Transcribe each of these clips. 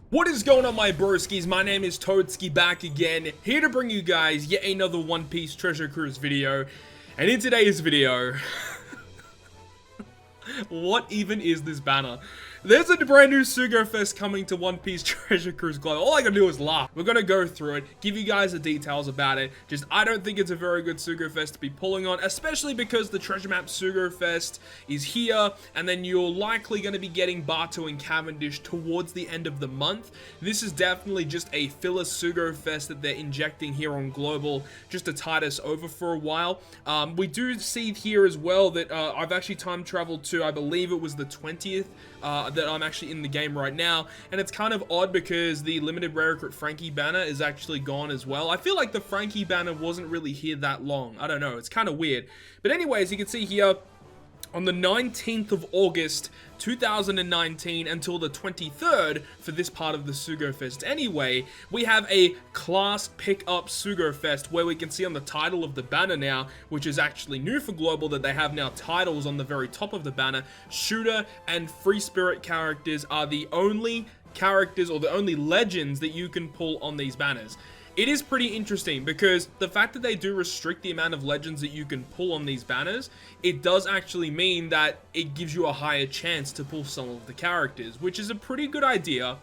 What is going on, my broskiis? My name is Toadskii, back again, here to bring you guys yet another One Piece Treasure Cruise video. And in today's video, what even is this banner? There's a brand new Sugofest coming to One Piece Treasure Cruise Global. All I can do is laugh. We're gonna go through it, give you guys the details about it. Just, I don't think it's a very good Sugofest to be pulling on, especially because the treasure map Sugofest is here, and then you're likely gonna be getting Bato and Cavendish towards the end of the month. This is definitely just a filler Sugofest that they're injecting here on Global, just to tide us over for a while. We do see here as well that I've actually time traveled to, I believe it was the 20th, that I'm actually in the game right now, and it's kind of odd because the limited rare recruit Frankie banner is actually gone as well. I feel like the Frankie banner wasn't really here that long. I don't know, it's kind of weird. But anyways, you can see here on the 19th of August 2019 until the 23rd for this part of the Sugofest anyway, we have a class pickup Sugofest where we can see on the title of the banner now, which is actually new for Global, that they have now titles on the very top of the banner. Shooter and Free Spirit characters are the only characters or the only legends that you can pull on these banners. It is pretty interesting because the fact that they do restrict the amount of legends that you can pull on these banners, it does actually mean that it gives you a higher chance to pull some of the characters, which is a pretty good idea.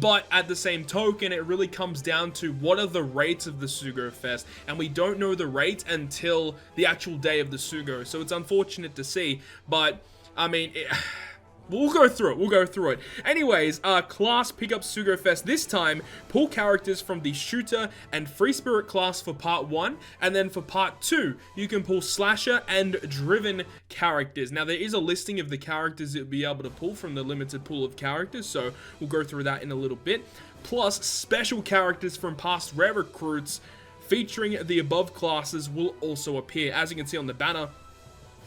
But at the same token, it really comes down to what are the rates of the Sugofest, and we don't know the rates until the actual day of the Sugo, so it's unfortunate to see, but I mean, we'll go through it. Anyways, class pickup Sugofest. This time, pull characters from the Shooter and Free Spirit class for part 1, and then for part 2, you can pull Slasher and Driven characters. Now, there is a listing of the characters that you'll be able to pull from the limited pool of characters, so we'll go through that in a little bit. Plus, special characters from past rare recruits featuring the above classes will also appear. As you can see on the banner,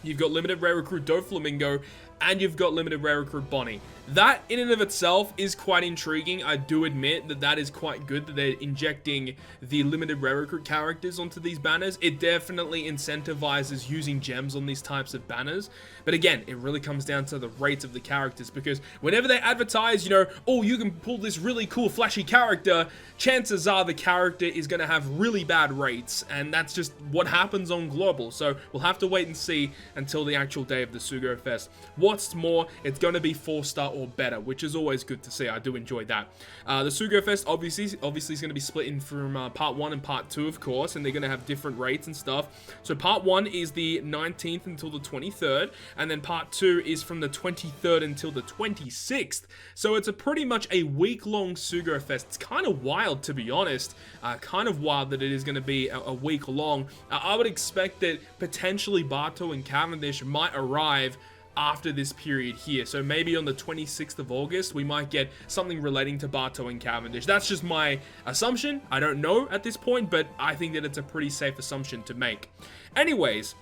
you've got limited rare recruit Doflamingo, and you've got limited rare recruit Bonnie. That in and of itself is quite intriguing. I do admit that that is quite good that they're injecting the limited rare recruit characters onto these banners. It definitely incentivizes using gems on these types of banners. But again, it really comes down to the rates of the characters, because whenever they advertise, you know, oh, you can pull this really cool flashy character, chances are the character is going to have really bad rates, and that's just what happens on Global. So we'll have to wait and see until the actual day of the Sugofest. What's more, it's going to be 4-star or better, which is always good to see. I do enjoy that. The Sugofest obviously is going to be split in from part 1 and part 2, of course, and they're going to have different rates and stuff. So part 1 is the 19th until the 23rd, and then part 2 is from the 23rd until the 26th. So it's a pretty much a week-long Sugofest. It's kind of wild, to be honest. Kind of wild that it is going to be a week long. I would expect that potentially Bato and Cavendish might arrive after this period here. So maybe on the 26th of August, we might get something relating to Bato and Cavendish. That's just my assumption. I don't know at this point, but I think that it's a pretty safe assumption to make. Anyways,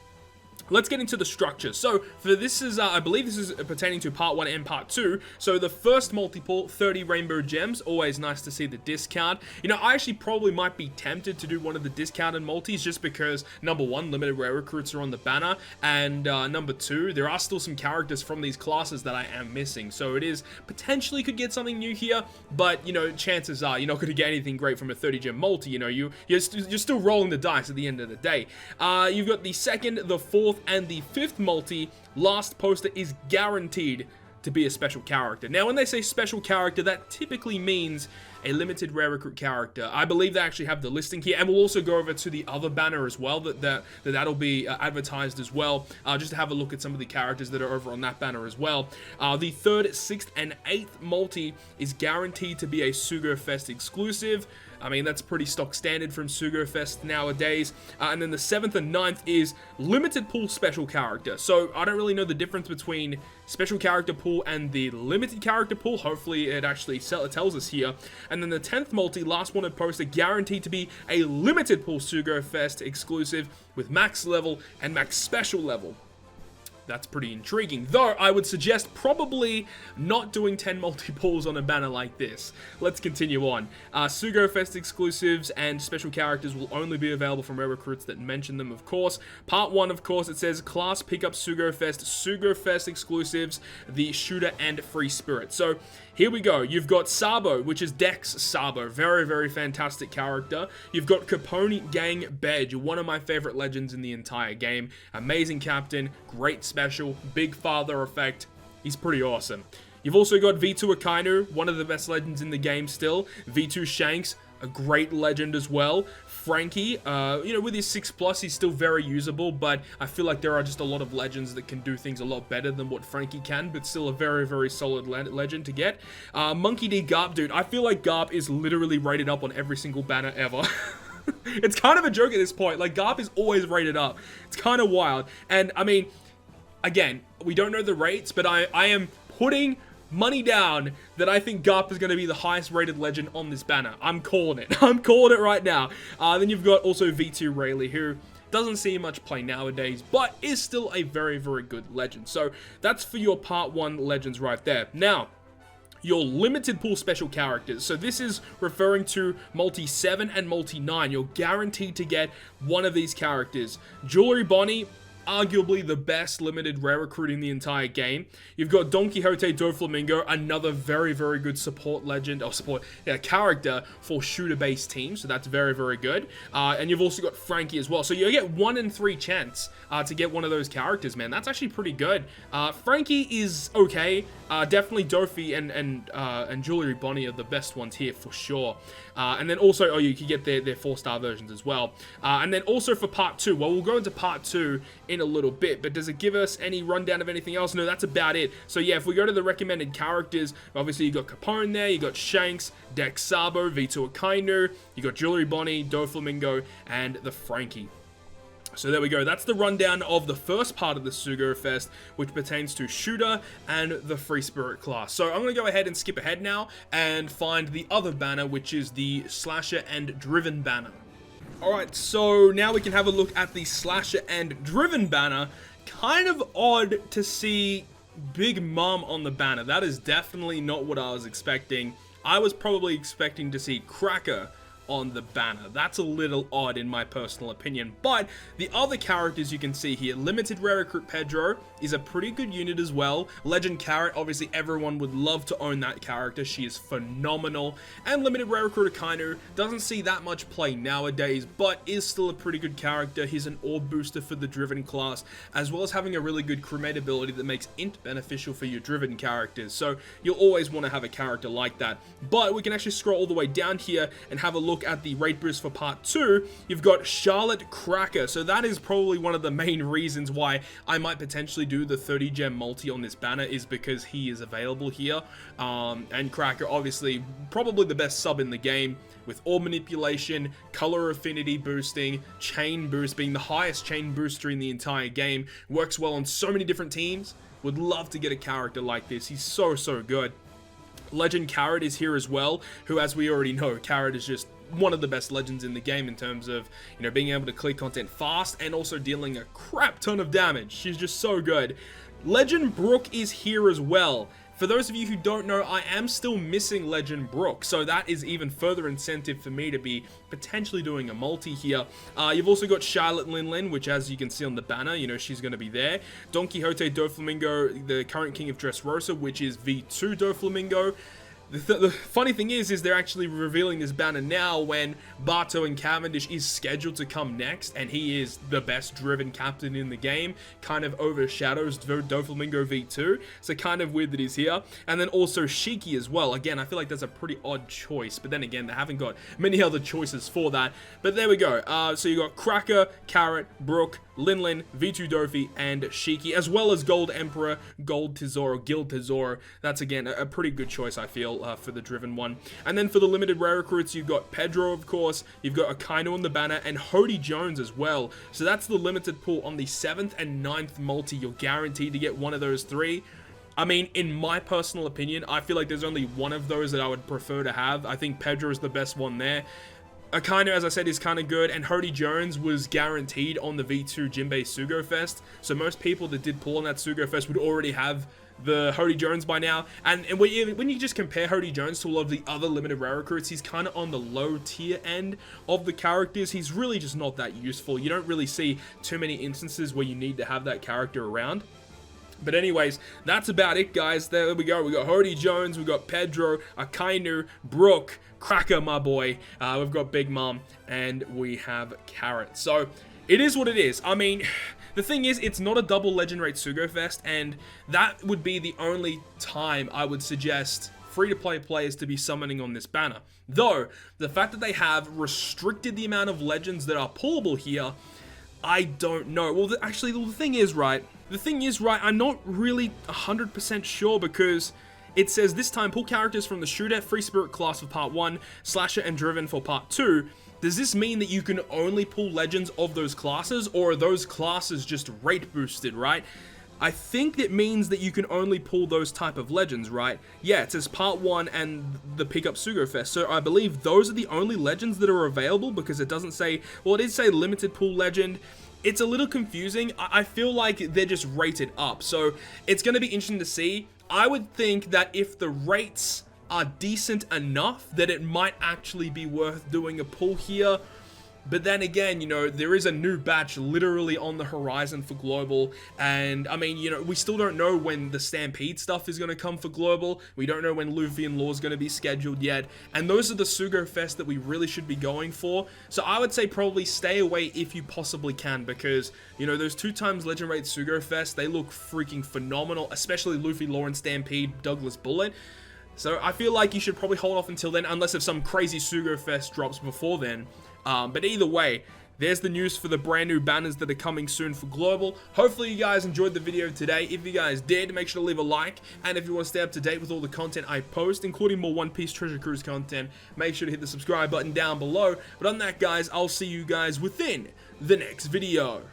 let's get into the structure. So for this is, I believe this is pertaining to part 1 and part 2. So the first multiple, 30 rainbow gems. Always nice to see the discount. You know, I actually probably might be tempted to do one of the discounted multis just because, number 1, limited rare recruits are on the banner, and number 2, there are still some characters from these classes that I am missing. So it is potentially could get something new here, but you know, chances are you're not going to get anything great from a 30 gem multi. You know, you're still rolling the dice at the end of the day. You've got the 2nd, the 4th, and the 5th multi. Last poster is guaranteed to be a special character. Now, when they say special character, that typically means a limited rare recruit character. I believe they actually have the listing here, and we'll also go over to the other banner as well, that'll be advertised as well, just to have a look at some of the characters that are over on that banner as well. The 3rd, 6th, and 8th multi is guaranteed to be a Sugofest exclusive. I mean, that's pretty stock standard from Sugofest nowadays. And then the 7th and 9th is limited pool special character. So I don't really know the difference between special character pool and the limited character pool. Hopefully it actually tells us here. And then the 10th multi, last wanted poster, guaranteed to be a limited pool Sugofest exclusive with max level and max special level. That's pretty intriguing, though I would suggest probably not doing 10 multi-pulls on a banner like this. Let's continue on. Sugofest exclusives and special characters will only be available from rare recruits that mention them, of course. Part 1, of course, it says class pickup Sugofest, Sugofest exclusives, the Shooter and Free Spirit. So here we go. You've got Sabo, which is Dex Sabo. Very, very fantastic character. You've got Capone Gang Bedge, one of my favorite legends in the entire game. Amazing captain, great special, big father effect. He's pretty awesome. You've also got V2 Akainu, one of the best legends in the game still. V2 Shanks, a great legend as well. Frankie, with his 6+, he's still very usable, but I feel like there are just a lot of legends that can do things a lot better than what Frankie can, but still a very, very solid legend to get. Monkey D Garp, dude, I feel like Garp is literally rated up on every single banner ever. It's kind of a joke at this point. Like, Garp is always rated up. It's kind of wild. And, I mean, again, we don't know the rates, but I am putting money down that I think Garp is going to be the highest rated legend on this banner. I'm calling it. I'm calling it right now. Then you've got also V2 Rayleigh, who doesn't see much play nowadays, but is still a very, very good legend. So that's for your part 1 legends right there. Now, your limited pool special characters. So this is referring to multi 7 and multi 9. You're guaranteed to get one of these characters. Jewelry Bonnie, arguably the best limited rare recruit in the entire game. You've got Don Quixote Doflamingo, another very, very good support legend, or character for shooter-based teams, so that's very, very good. And you've also got Frankie as well. So you get 1 in 3 chance to get one of those characters, man. That's actually pretty good. Frankie is okay. Definitely Dofi and Jewelry Bonnie are the best ones here for sure. And then also, you can get their 4-star versions as well. And then also for part 2, well, we'll go into part 2 in a little bit, but does it give us any rundown of anything else? No, that's about it. So yeah, if we go to the recommended characters, obviously you got Capone there, you got Shanks, Dex Sabo, V2 Akainu, you got Jewelry Bonnie, Doflamingo, and the Frankie. So there we go. That's the rundown of the first part of the Sugofest, which pertains to Shooter and the Free Spirit class. So I'm going to go ahead and skip ahead now and find the other banner, which is the Slasher and Driven banner. Alright, so now we can have a look at the Slasher and Driven banner. Kind of odd to see Big Mom on the banner. That is definitely not what I was expecting. I was probably expecting to see Cracker on the banner. That's a little odd in my personal opinion, but the other characters you can see here, limited rare recruit Pedro is a pretty good unit as well. Legend Carrot, obviously everyone would love to own that character. She is phenomenal. And limited rare recruit Akainu doesn't see that much play nowadays, but is still a pretty good character. He's an orb booster for the Driven class, as well as having a really good crewmate ability that makes int beneficial for your Driven characters. So you'll always want to have a character like that. But we can actually scroll all the way down here and have a look at the rate boost for part 2. You've got Charlotte Cracker, so that is probably one of the main reasons why I might potentially do the 30 gem multi on this banner, is because he is available here. And Cracker, obviously probably the best sub in the game, with orb manipulation, color affinity boosting, chain boost, being the highest chain booster in the entire game. Works well on so many different teams. Would love to get a character like this. He's so good. Legend Carrot is here as well, who, as we already know, Carrot is just one of the best legends in the game in terms of, being able to clear content fast and also dealing a crap ton of damage. She's just so good. Legend Brooke is here as well. For those of you who don't know, I am still missing Legend Brooke, so that is even further incentive for me to be potentially doing a multi here. You've also got Charlotte Linlin, which, as you can see on the banner, she's going to be there. Don Quixote Doflamingo, the current King of Dressrosa, which is V2 Doflamingo. The funny thing is they're actually revealing this banner now when Barto and Cavendish is scheduled to come next, and he is the best driven captain in the game, kind of overshadows Doflamingo V2, so kind of weird that he's here. And then also Shiki as well. Again, I feel like that's a pretty odd choice, but then again, they haven't got many other choices for that. But there we go. So you got Cracker, Carrot, Brooke, Linlin, V2 Dofi, and Shiki, as well as Gold Emperor, Gold Tesoro, Guild Tesoro. That's, again, a pretty good choice, I feel, for the Driven one. And then for the limited rare recruits, you've got Pedro, of course, you've got Akainu on the banner, and Hody Jones as well. So that's the limited pool on the 7th and 9th multi. You're guaranteed to get one of those 3. I mean, in my personal opinion, I feel like there's only one of those that I would prefer to have. I think Pedro is the best one there. Akainu, as I said, is kind of good, and Hody Jones was guaranteed on the V2 Jinbei Sugofest, so most people that did pull on that Sugofest would already have the Hody Jones by now. And when you just compare Hody Jones to a lot of the other limited rare recruits, he's kind of on the low tier end of the characters. He's really just not that useful. You don't really see too many instances where you need to have that character around. But anyways, that's about it, guys. There we go. We got Hody Jones, we got Pedro, Akainu, Brooke, Cracker, my boy. We've got Big Mom, and we have Carrot. So it is what it is. I mean, the thing is, it's not a double legend rate Sugofest, and that would be the only time I would suggest free-to-play players to be summoning on this banner. Though, the fact that they have restricted the amount of legends that are pullable here, I don't know. Well, actually, the thing is, right, I'm not really 100% sure, because it says this time pull characters from the Shooter, Free Spirit class for part 1, Slasher and Driven for part 2. Does this mean that you can only pull legends of those classes, or are those classes just rate boosted, right? I think that means that you can only pull those type of legends, right? Yeah, it says part 1 and the pickup Sugo-Fest. So I believe those are the only legends that are available, because it doesn't say, well, it did say limited pull legend. It's a little confusing. I feel like they're just rated up. So it's going to be interesting to see. I would think that if the rates are decent enough, that it might actually be worth doing a pull here. But then again, you know, there is a new batch literally on the horizon for Global. And, I mean, you know, we still don't know when the Stampede stuff is going to come for Global. We don't know when Luffy and Law is going to be scheduled yet. And those are the Sugo-Fest that we really should be going for. So I would say probably stay away if you possibly can. Because, you know, those 2 times Legend Rate Sugo-Fest, they look freaking phenomenal. Especially Luffy, Law, and Stampede, Douglas Bullet. So I feel like you should probably hold off until then. Unless if some crazy Sugo-Fest drops before then. But either way, there's the news for the brand new banners that are coming soon for Global. Hopefully you guys enjoyed the video today. If you guys did, make sure to leave a like. And if you want to stay up to date with all the content I post, including more One Piece Treasure Cruise content, make sure to hit the subscribe button down below. But on that, guys, I'll see you guys within the next video.